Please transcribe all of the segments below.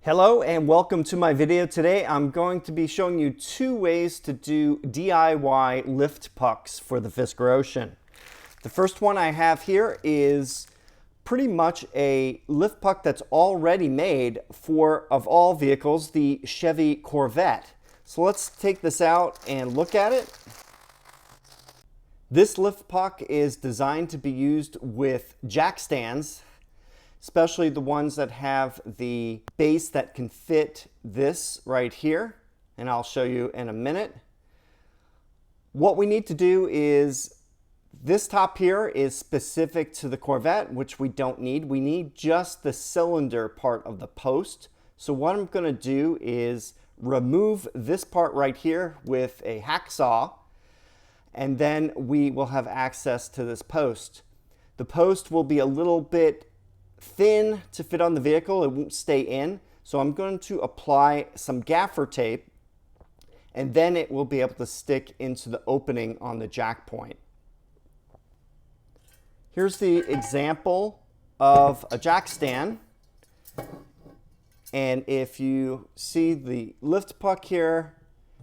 Hello and welcome to my video. Today I'm going to be showing you two ways to do DIY lift pucks for the Fisker Ocean. The first one I have here is pretty much a lift puck that's already made for, of all vehicles, the Chevy Corvette. So let's take this out and look at it. This lift puck is designed to be used with jack stands, especially the ones that have the base that can fit this right here, and I'll show you in a minute. What we need to do is, this top here is specific to the Corvette, which we don't need. We need just the cylinder part of the post. So what I'm going to do is remove this part right here with a hacksaw, and then we will have access to this post. The post will be a little bit thin to fit on the vehicle. It won't stay in. So I'm going to apply some gaffer tape, and then it will be able to stick into the opening on the jack point. Here's the example of a jack stand. And if you see the lift puck here,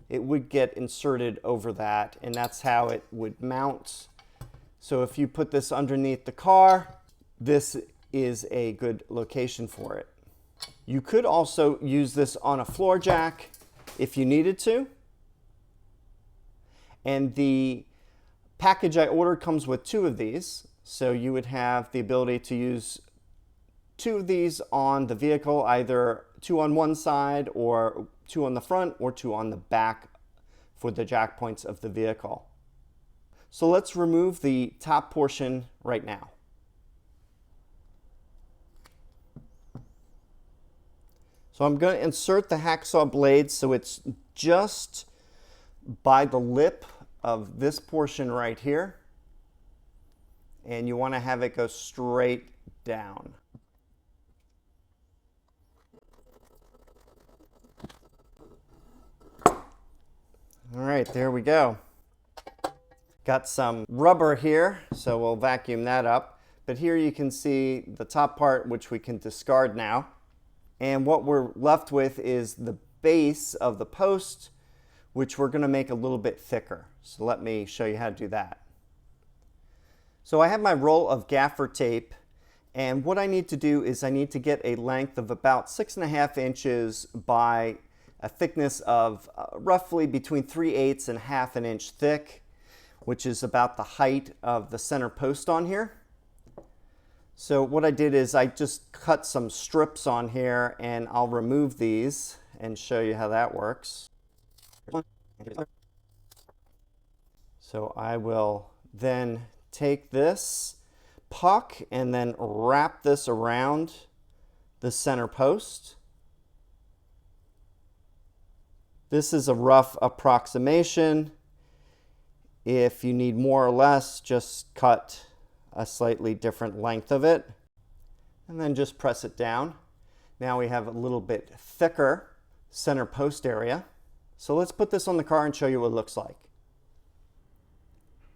it would get inserted over that, and that's how it would mount. So if you put this underneath the car, this is a good location for it. You could also use this on a floor jack if you needed to. And the package I ordered comes with two of these. So you would have the ability to use two of these on the vehicle, either two on one side or two on the front or two on the back for the jack points of the vehicle. So let's remove the top portion right now. So I'm going to insert the hacksaw blade so it's just by the lip of this portion right here. And you want to have it go straight down. All right, there we go. Got some rubber here, so we'll vacuum that up. But here you can see the top part, which we can discard now. And what we're left with is the base of the post, which we're going to make a little bit thicker. So let me show you how to do that. So I have my roll of gaffer tape, and what I need to do is I need to get a length of about 6.5 inches by a thickness of roughly between 3/8 and 1/2 inch thick, which is about the height of the center post on here. So what I did is I just cut some strips on here, and I'll remove these and show you how that works. So I will then take this puck and then wrap this around the center post. This is a rough approximation. If you need more or less, just cut a slightly different length of it, and then just press it down. Now we have a little bit thicker center post area. So let's put this on the car and show you what it looks like.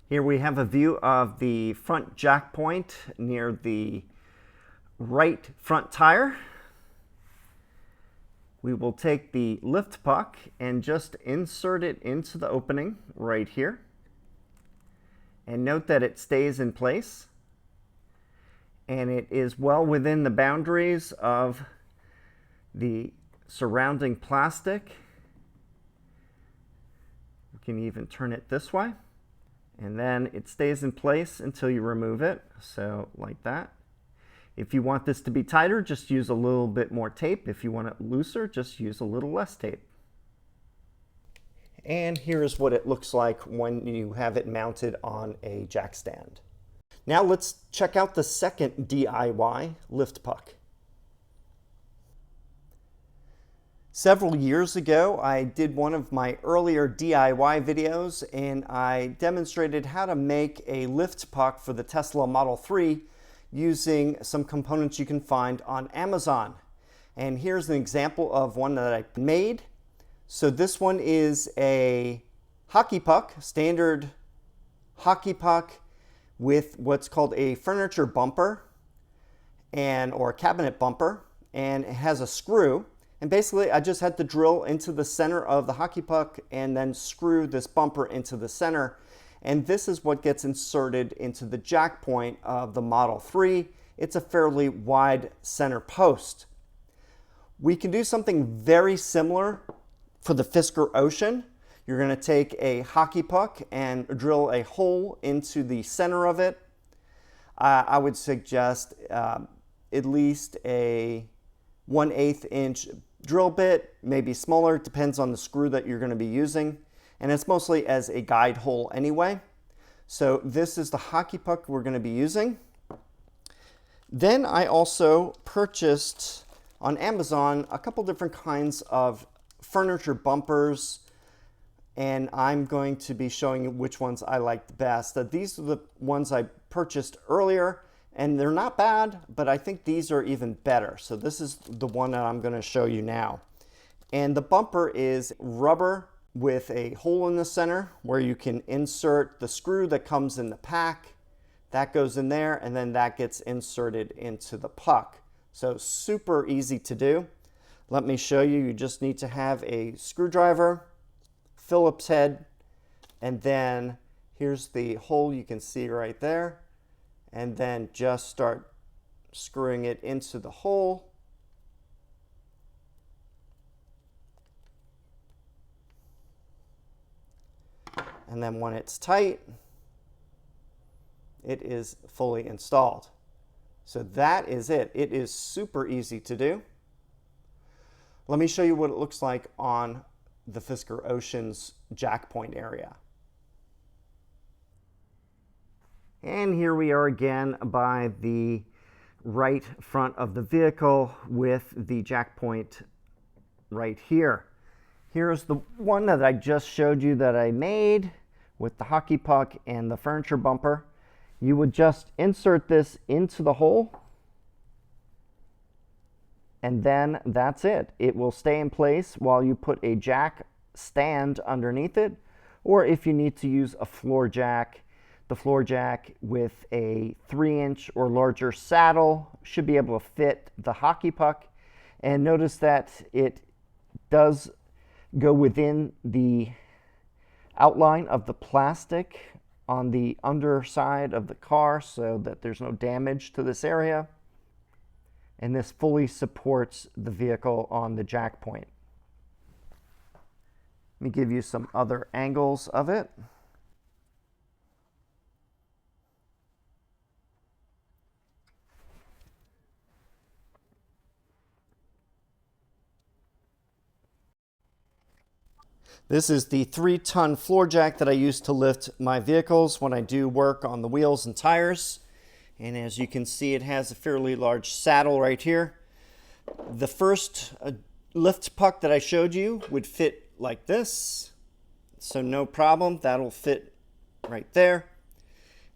Here we have a view of the front jack point near the right front tire. We will take the lift puck and just insert it into the opening right here. And note that it stays in place, and it is well within the boundaries of the surrounding plastic. You can even turn it this way, and then it stays in place until you remove it, so like that. If you want this to be tighter, just use a little bit more tape. If you want it looser, just use a little less tape. And here's what it looks like when you have it mounted on a jack stand. Now let's check out the second DIY lift puck. Several years ago, I did one of my earlier DIY videos, and I demonstrated how to make a lift puck for the Tesla Model 3 using some components you can find on Amazon. And here's an example of one that I made. So this one is a hockey puck, standard hockey puck with what's called a furniture bumper or a cabinet bumper, and it has a screw And basically I just had to drill into the center of the hockey puck and then screw this bumper into the center. And this is what gets inserted into the jack point of the Model 3. It's a fairly wide center post. We can do something very similar for the Fisker Ocean. You're going to take a hockey puck and drill a hole into the center of it. I would suggest at least a 1/8 inch drill bit, maybe smaller, it depends on the screw that you're going to be using. And it's mostly as a guide hole anyway. So this is the hockey puck we're going to be using. Then I also purchased on Amazon a couple different kinds of furniture bumpers, and I'm going to be showing you which ones I like the best. These are the ones I purchased earlier, and they're not bad, but I think these are even better. So this is the one that I'm going to show you now. And the bumper is rubber with a hole in the center where you can insert the screw that comes in the pack. That goes in there, and then that gets inserted into the puck. So super easy to do. Let me show you. You just need to have a screwdriver, Phillips head, and then here's the hole you can see right there. And then just start screwing it into the hole. And then when it's tight, it is fully installed. So that is it. It is super easy to do. Let me show you what it looks like on the Fisker Ocean's jack point area. And here we are again by the right front of the vehicle with the jack point right here. Here's the one that I just showed you that I made with the hockey puck and the furniture bumper. You would just insert this into the hole, and then that's it. It will stay in place while you put a jack stand underneath it, or if you need to use a floor jack, the floor jack with a 3-inch or larger saddle should be able to fit the hockey puck. And notice that it does go within the outline of the plastic on the underside of the car so that there's no damage to this area. And this fully supports the vehicle on the jack point. Let me give you some other angles of it. This is the 3-ton floor jack that I use to lift my vehicles when I do work on the wheels and tires. And as you can see, it has a fairly large saddle right here. The first lift puck that I showed you would fit like this. So no problem, that'll fit right there.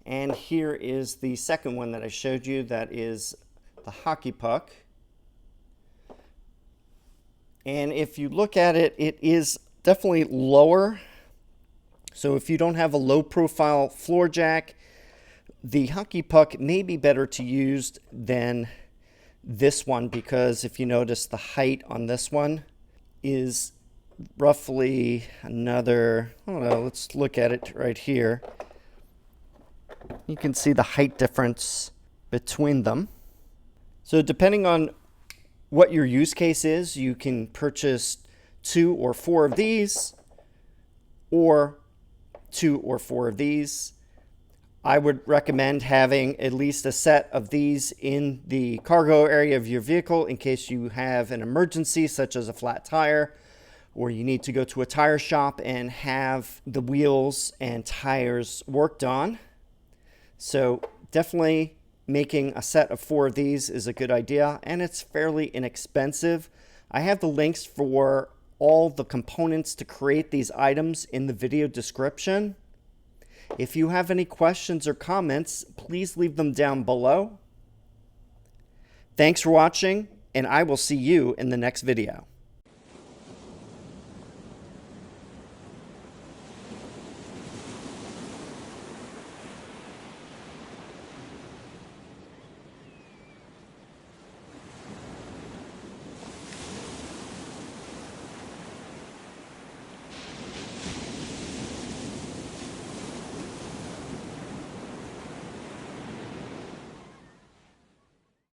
And here is the second one that I showed you, that is the hockey puck. And if you look at it, it is definitely lower. So if you don't have a low profile floor jack, the hockey puck may be better to use than this one, because if you notice, the height on this one is roughly another, I don't know, let's look at it right here. You can see the height difference between them. So depending on what your use case is, you can purchase 2 or 4 of these, or 2 or 4 of these. I would recommend having at least a set of these in the cargo area of your vehicle in case you have an emergency, such as a flat tire, or you need to go to a tire shop and have the wheels and tires worked on. So definitely making a set of 4 of these is a good idea, and it's fairly inexpensive. I have the links for all the components to create these items in the video description. If you have any questions or comments, please leave them down below. Thanks for watching, and I will see you in the next video.